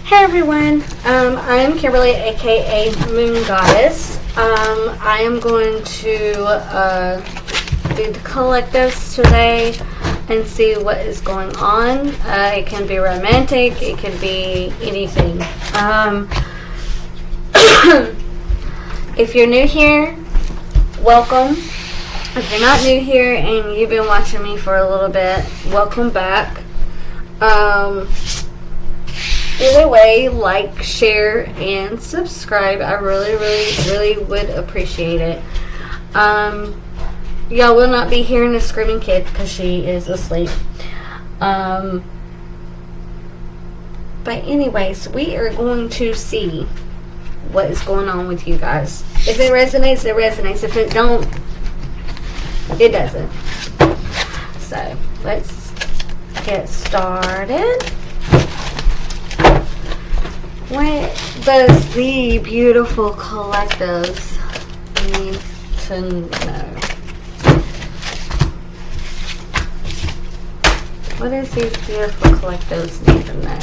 Hey everyone, I am Kimberly, aka Moon Goddess. I am going to do the collectives today and see what is going on. It can be romantic, it can be anything. If you're new here, welcome. If you're not new here and you've been watching me for a little bit, welcome back. Either way, like, share, and subscribe. I really would appreciate it. Y'all will not be hearing a screaming kid because she is asleep. But anyways, we are going to see what is going on with you guys. If it resonates, it resonates. If it don't, it doesn't. So, let's get started. What does the beautiful collectives need to know? What does these beautiful collectives need to know?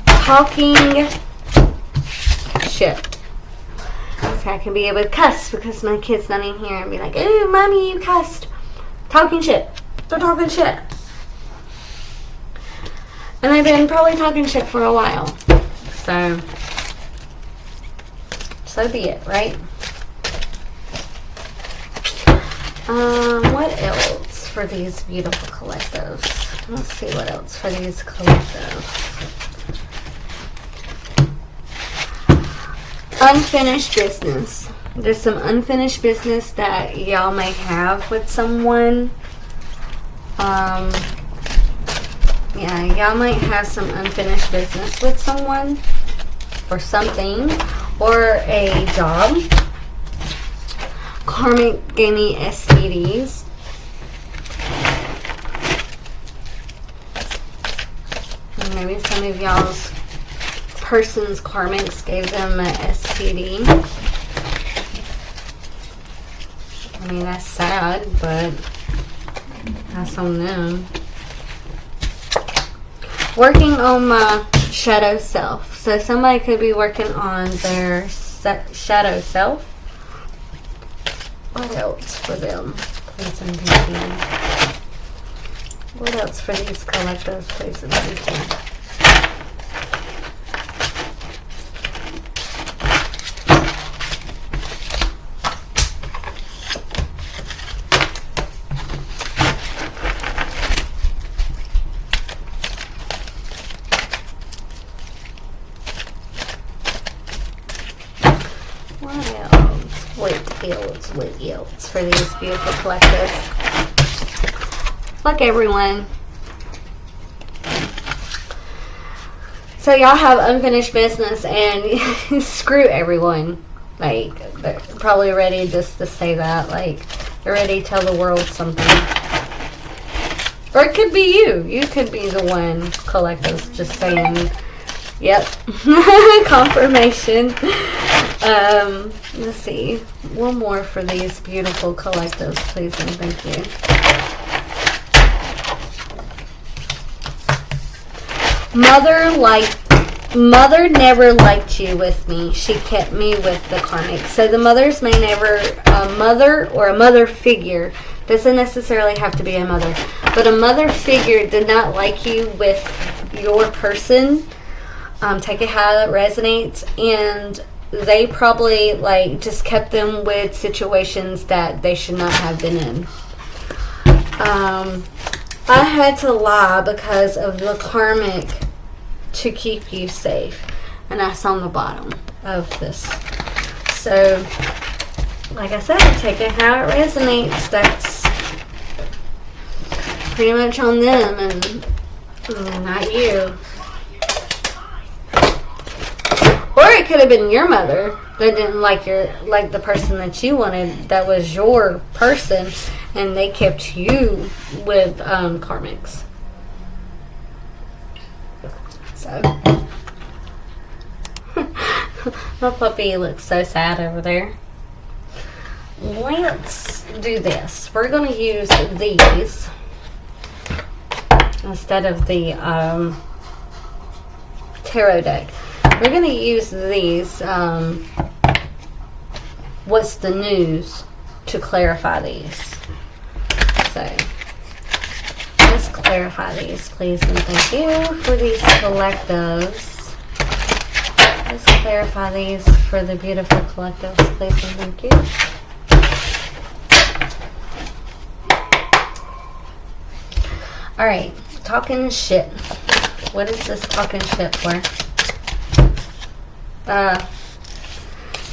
Talking shit. So I can be able to cuss because my kid's not in here and be like, "Ooh, mommy, you cussed." Talking shit. They're talking shit. And I've been probably talking shit for a while. So be it, right? What else for these beautiful collectives? Let's see what else for these collectives. Unfinished business. There's some unfinished business that y'all may have with someone. Yeah, y'all might have some unfinished business with someone or something or a job. Karmic gave me STDs. And maybe some of y'all's person's karmics gave them an STD. I mean, that's sad, but that's on them. Working on my shadow self. So somebody could be working on their shadow self. What else for them? Please and thank you. What else for these collectives? Please and thank you. What else for these beautiful collectives? Look, everyone. So y'all have unfinished business and screw everyone. Like, they're probably ready just to say that. Like, they're ready to tell the world something. Or it could be you. You could be the one collective just saying, yep. Confirmation. Let's see. One more for these beautiful collectives, please and thank you. Mother never liked you with me. She kept me with the karmic. So the mothers may never, a mother or a mother figure, doesn't necessarily have to be a mother, but a mother figure did not like you with your person. Take it how it resonates, and they probably just kept them with situations that they should not have been in. I had to lie because of the karmic to keep you safe, and that's on the bottom of this. So, like I said, take it how it resonates. That's pretty much on them and not you. Or it could have been your mother that didn't like the person that you wanted, that was your person, and they kept you with karmics. So my puppy looks so sad over there. Let's do this. We're going to use these. instead of the tarot deck. We're going to use these, What's the News, to clarify these. So, let's clarify these, please, and thank you for these collectives. Let's clarify these for the beautiful collectives, please, and thank you. Alright, talking shit. What is this talking shit for?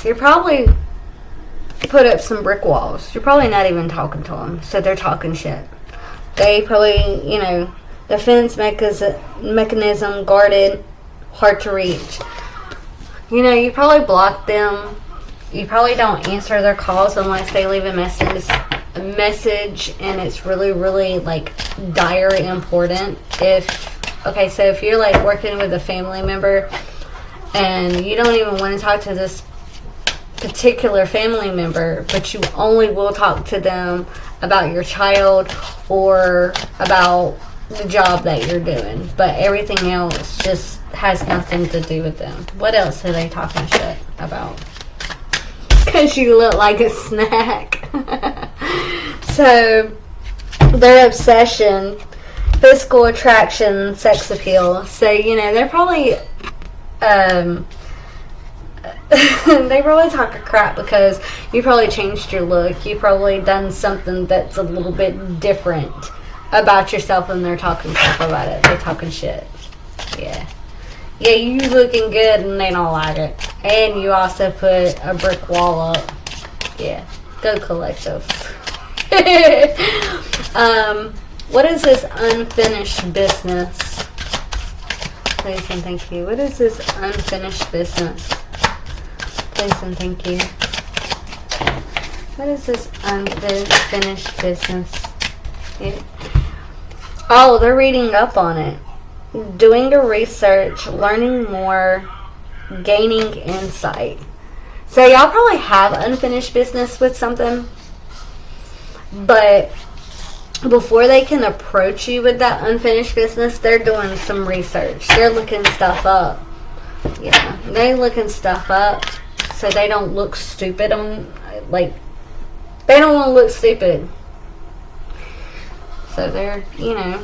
You're probably put up some brick walls. You're probably not even talking to them, so they're talking shit. They probably, you know, defense mechanism guarded, hard to reach. You know, you probably block them. You probably don't answer their calls unless they leave a message, and it's really, really, like, dire important. Okay, so if you're, like, working with a family member and you don't even want to talk to this particular family member, but you only will talk to them about your child or about the job that you're doing, but everything else just has nothing to do with them. What else are they talking shit about? Because you look like a snack. So, their obsession, physical attraction, sex appeal. So, you know, they're probably they probably talk a crap because you probably changed your look. You probably done something that's a little bit different about yourself, and they're talking crap about it. They're talking shit. Yeah, you looking good, and they don't like it. And you also put a brick wall up. Yeah, go collective. What is this unfinished business? Please and thank you. What is this unfinished business? Please and thank you. What is this unfinished business? Yeah. Oh, they're reading up on it. Doing the research, learning more, gaining insight. So y'all probably have unfinished business with something, but before they can approach you with that unfinished business, they're doing some research. They're looking stuff up. Yeah, they're looking stuff up so they don't look stupid on, like, they don't want to look stupid. So they're, you know,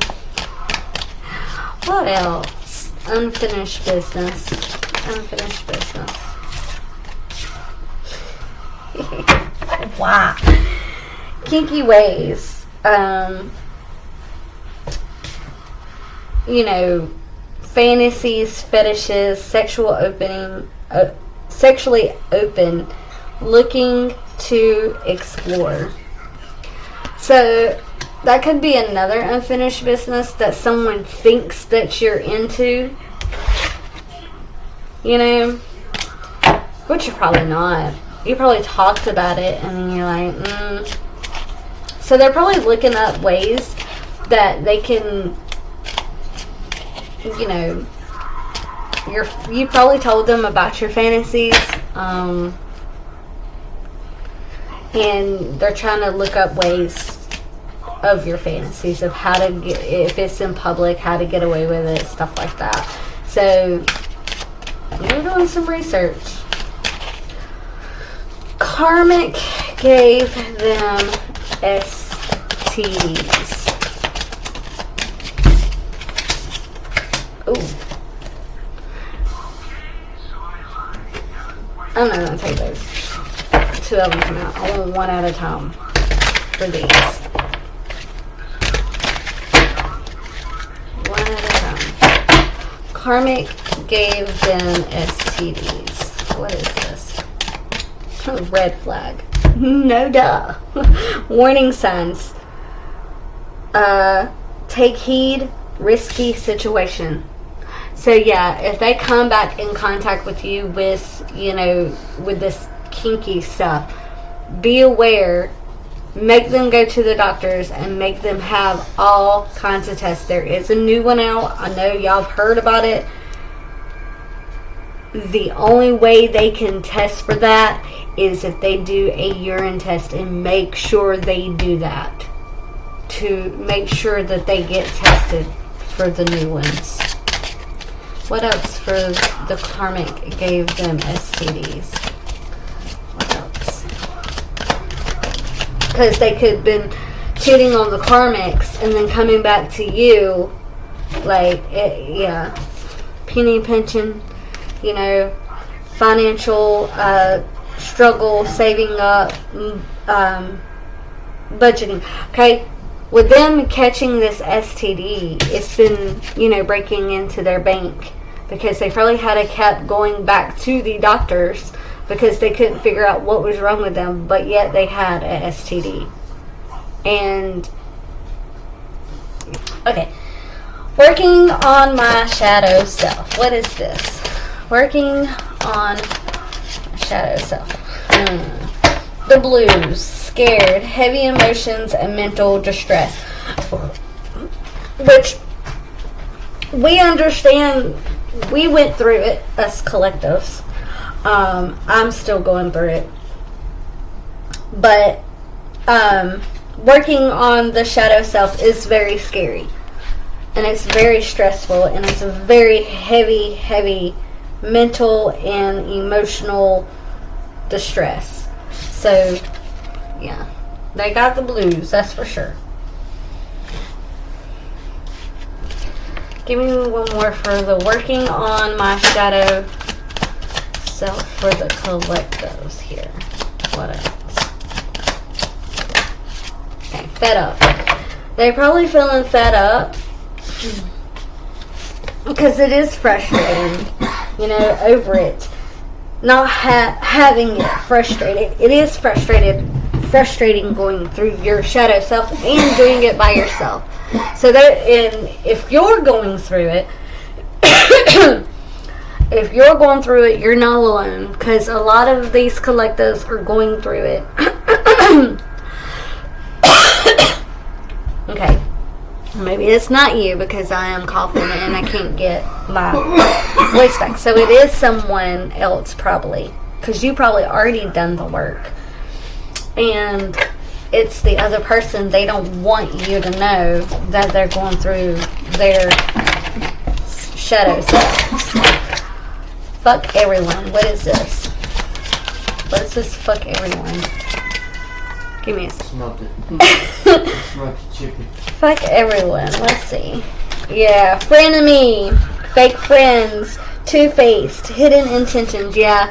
what else? Unfinished business. Unfinished business. Wow. Kinky ways. You know, fantasies, fetishes, sexually open, looking to explore. So that could be another unfinished business that someone thinks that you're into, you know, which you're probably not. You probably talked about it and then you're like, So they're probably looking up ways that they can, you know, you probably told them about your fantasies, and they're trying to look up ways of your fantasies, of how to get, if it's in public, how to get away with it, stuff like that. So you're doing some research. Karmic gave them STDs. Ooh. I'm not going to take those. Two of them come out. I want one at a time for these. One at a time. Karmic gave them STDs. What is this? Red flag. No duh. Warning signs. Take heed. Risky situation. So yeah, if they come back in contact with you with, you know, with this kinky stuff, be aware. Make them go to the doctors and make them have all kinds of tests. There is a new one out. I know y'all have heard about it. The only way they can test for that is if they do a urine test, and make sure they do that to make sure that they get tested for the new ones? What else for the karmic gave them STDs? What else? Because they could have been cheating on the karmics and then coming back to you, like, yeah, penny pinching, you know, financial struggle, saving up, budgeting. Okay, with them catching this STD, it's been, you know, breaking into their bank, because they probably had a kept going back to the doctors because they couldn't figure out what was wrong with them, but yet they had a STD. And okay, working on my shadow self. What is this? Working on my shadow self. The blues, scared, heavy emotions, and mental distress. Which we understand. We went through it, us collectives. I'm still going through it. But working on the shadow self is very scary. And it's very stressful. And it's a very heavy, heavy mental and emotional distress. So, yeah. They got the blues, that's for sure. Give me one more for the working on my shadow self for the collectives here. What else? Okay, fed up. They're probably feeling fed up because it is frustrating, you know, over it. Not having it frustrated. It is frustrating going through your shadow self and doing it by yourself. So that, and if you're going through it, if you're going through it, you're not alone, because a lot of these collectives are going through it. Okay, maybe it's not you, because I am coughing and I can't get my voice back. So it is someone else probably, because you probably already done the work, and it's the other person. They don't want you to know that they're going through their shadow selves. Fuck everyone. What is this? What is this? Fuck everyone. Give me a second. Smoked it. Smoked chicken. Fuck everyone. Let's see. Yeah. Frenemy. Fake friends. Two-faced. Hidden intentions. Yeah.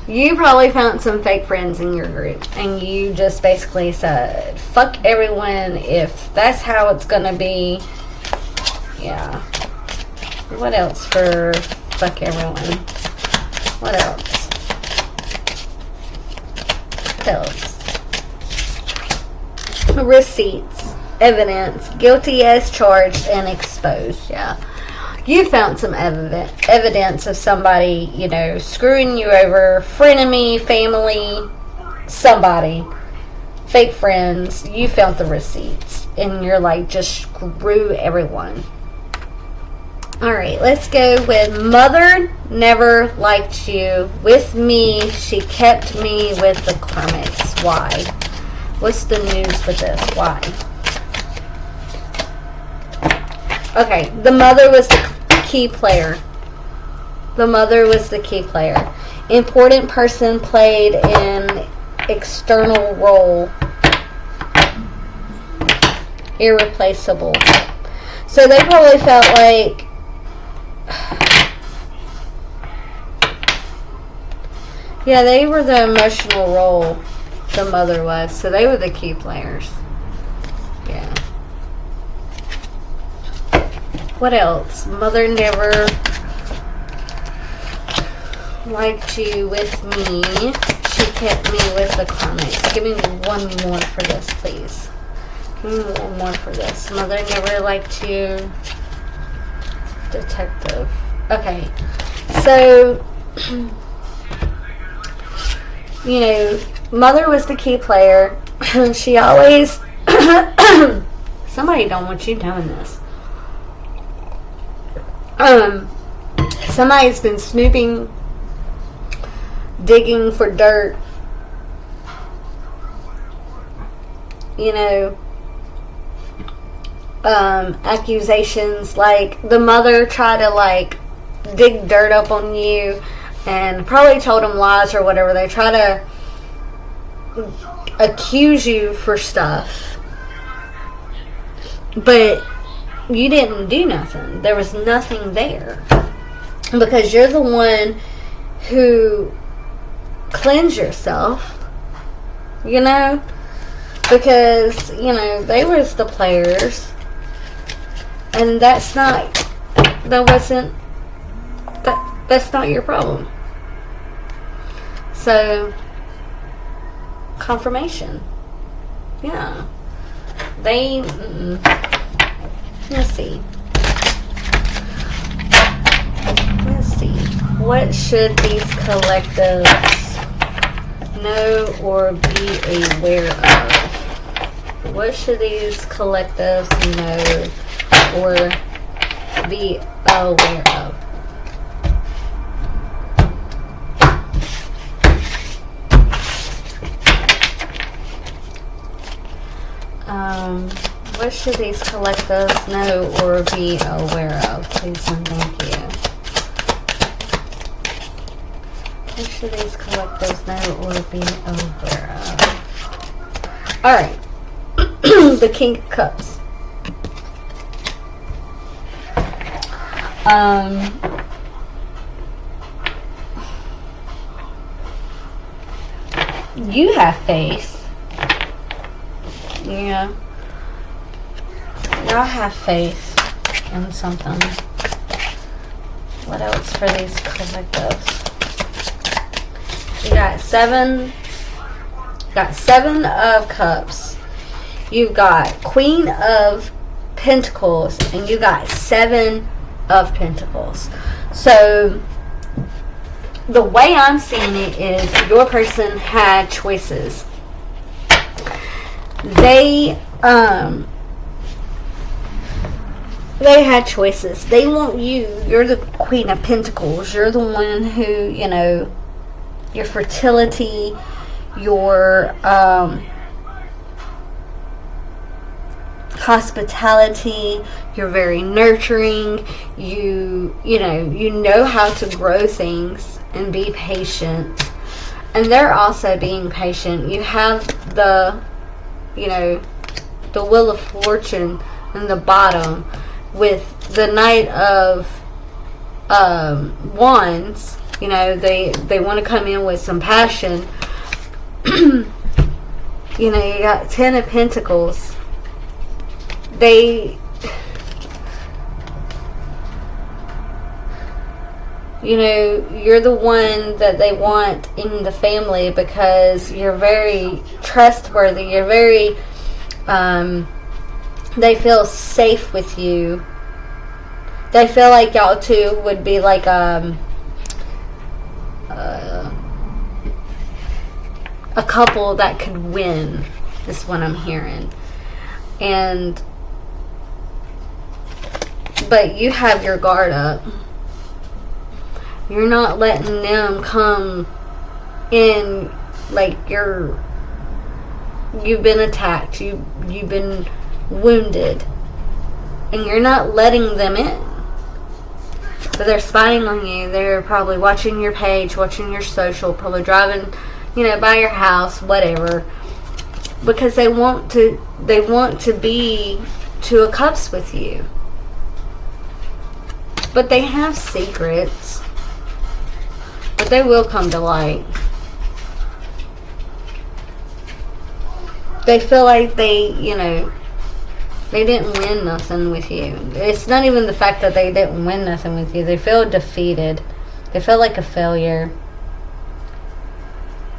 You probably found some fake friends in your group, and you just basically said, fuck everyone if that's how it's gonna be. Yeah. What else for fuck everyone? What else? What else? Receipts, evidence, guilty as charged and exposed. Yeah. You found some evidence of somebody, you know, screwing you over, frenemy, family, somebody, fake friends. You found the receipts, and you're like, just screw everyone. Alright, let's go with mother never liked you. With me, she kept me with the karmics. Why? What's the news with this? Why? Okay, the mother was the key player. The mother was the key player. Important person played an external role. Irreplaceable. So they probably felt like yeah, they were the emotional role, the mother was. So they were the key players. Yeah. What else? Mother never liked you with me. She kept me with the karmics. Give me one more for this, please. Give me one more for this. Mother never liked you. Detective. Okay. So, you know, mother was the key player. She always... Somebody don't want you doing this. Somebody's been snooping, digging for dirt, you know, accusations, like the mother tried to like dig dirt up on you and probably told them lies or whatever. They try to accuse you for stuff, but you didn't do nothing. There was nothing there because you're the one who cleansed yourself, you know, because, you know, they was the players, and that's not your problem. So, confirmation. Yeah. Let's see. What should these collectives know or be aware of? What should these collectives know or be aware of? What should these collectives know or be aware of? Please and thank you. What should these collectives know or be aware of? Alright. The King of Cups. You have faith. Yeah. Y'all have faith in something. What else for these collectives? You got seven of cups. You got Queen of Pentacles, and you got 7 of Pentacles. So the way I'm seeing it is your person had choices. They had choices. They want you. You're the Queen of Pentacles. You're the one who, you know, your fertility, your hospitality, you're very nurturing. You know how to grow things and be patient. And they're also being patient. You have the Wheel of Fortune in the bottom with the Knight of Wands. You know, they want to come in with some passion. You know, you got 10 of Pentacles. You know, you're the one that they want in the family because you're very trustworthy. You're very, they feel safe with you. They feel like y'all two would be like, a couple that could win, is what I'm hearing. But you have your guard up. You're not letting them come in like you've been attacked, you've been wounded, and you're not letting them in. But they're spying on you. They're probably watching your page, watching your social, probably driving, by your house, whatever, because they want to be 2 of Cups with you. But they have secrets. But they will come to light. They feel like they didn't win nothing with you. It's not even the fact that they didn't win nothing with you. They feel defeated. They feel like a failure.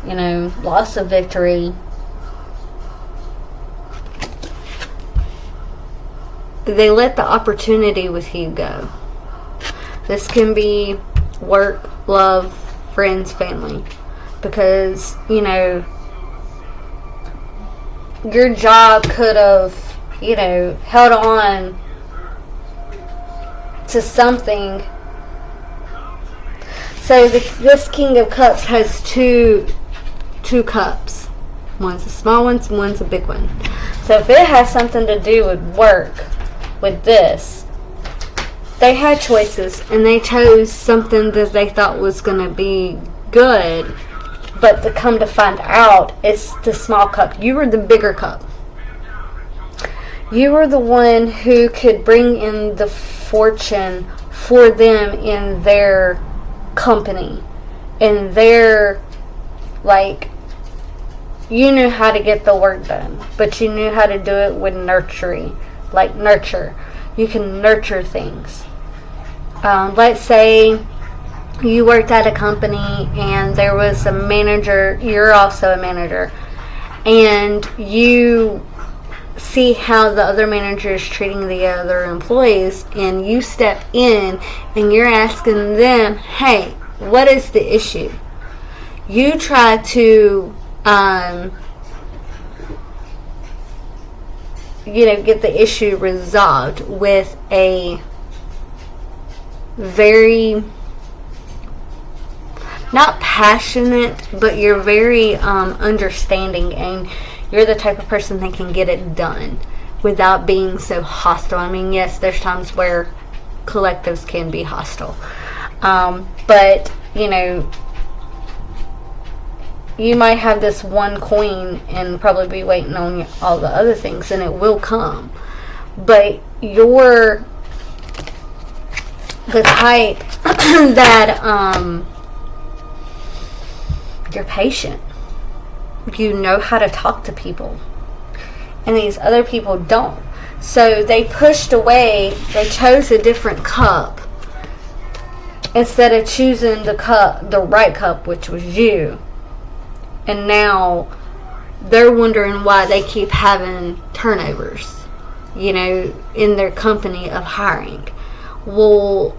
Loss of victory. They let the opportunity with you go. This can be work, love, friends, family. Because, your job could have, held on to something. So this King of Cups has two cups. One's a small one, one's a big one. So if it has something to do with work, with this, they had choices, and they chose something that they thought was going to be good, but to come to find out, it's the small cup. You were the bigger cup. You were the one who could bring in the fortune for them in their company, in their, like, you knew how to get the work done, but you knew how to do it with nurturing, like nurture. You can nurture things. Let's say you worked at a company and there was a manager, you're also a manager, and you see how the other manager is treating the other employees, and you step in and you're asking them, hey, what is the issue? You try to get the issue resolved with a very, not passionate, but you're very understanding, and you're the type of person that can get it done without being so hostile. I mean, yes, there's times where collectives can be hostile, but you might have this one coin and probably be waiting on all the other things, and it will come. But you're the type that you're patient. You know how to talk to people, and these other people don't. So they pushed away. They chose a different cup instead of choosing the right cup, which was you. And now they're wondering why they keep having turnovers, in their company of hiring. Well,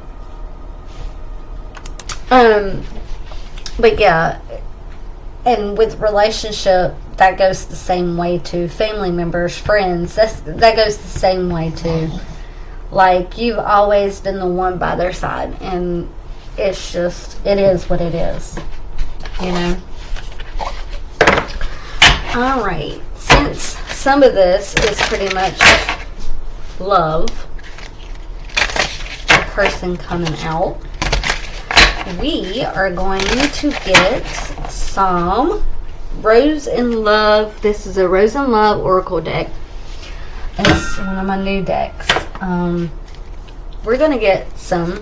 but yeah, and with relationship, that goes the same way too. Family members, friends, that goes the same way too. Like, you've always been the one by their side, and it's just, it is what it is, Alright, since some of this is pretty much love, a person coming out, we are going to get some Rose in Love. This is a Rose in Love Oracle deck. It's one of my new decks. We're going to get some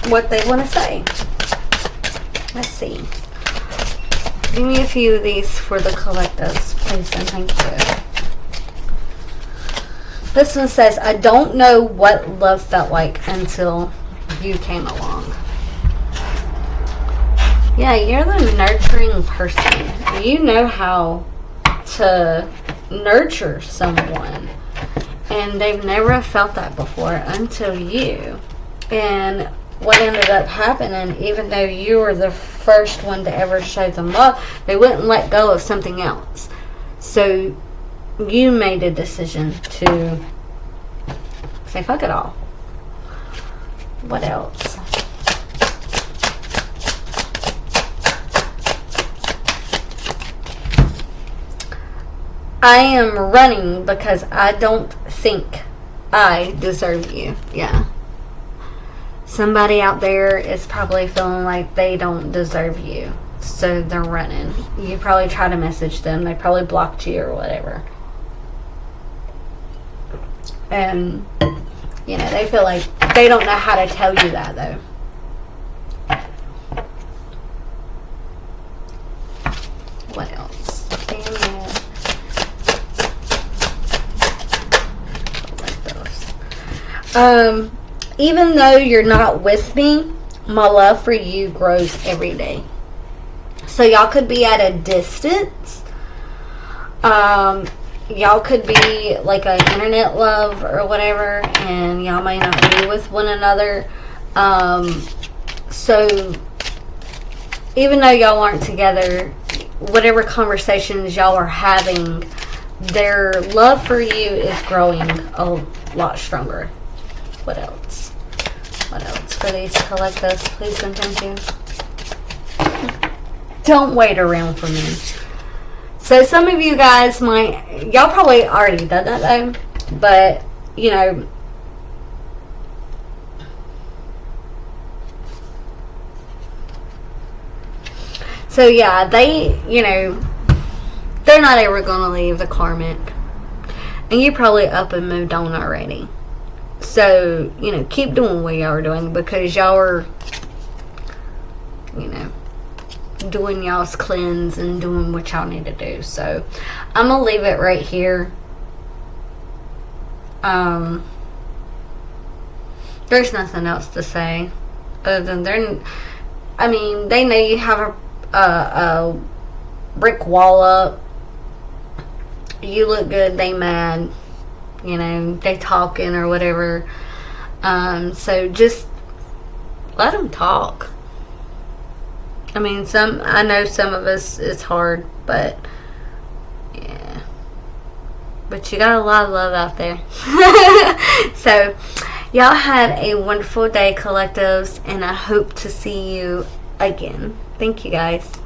what they want to say. Let's see. Give me a few of these for the collectives, please, and thank you. This one says, I don't know what love felt like until you came along. Yeah, you're the nurturing person. You know how to nurture someone. And they've never felt that before until you. And what ended up happening, even though you were the first one to ever show them love, they wouldn't let go of something else. So you made a decision to say, fuck it all. What else? I am running because I don't think I deserve you. Yeah. Somebody out there is probably feeling like they don't deserve you, so they're running. You probably try to message them. They probably blocked you or whatever. And, they feel like they don't know how to tell you that, though. What else? Even though you're not with me, my love for you grows every day. So y'all could be at a distance. Y'all could be like an internet love or whatever, and y'all may not be with one another. So even though y'all aren't together, whatever conversations y'all are having, their love for you is growing a lot stronger. What else? What else for these collectives? Please and thank you. Don't wait around for me. So some of you guys y'all probably already done that though, but you know, so yeah, they, you know, they're not ever gonna leave the karmic, and you probably up and moved on already. So you know, keep doing what y'all are doing, because y'all are, you know, doing y'all's cleanse and doing what y'all need to do. So I'm gonna leave it right here. There's nothing else to say other than they know you have a brick wall up. You look good, they mad, you know, they talking or whatever. So just let them talk. I mean, I know some of us, it's hard, but yeah. But you got a lot of love out there. So, y'all have a wonderful day, collectives, and I hope to see you again. Thank you, guys.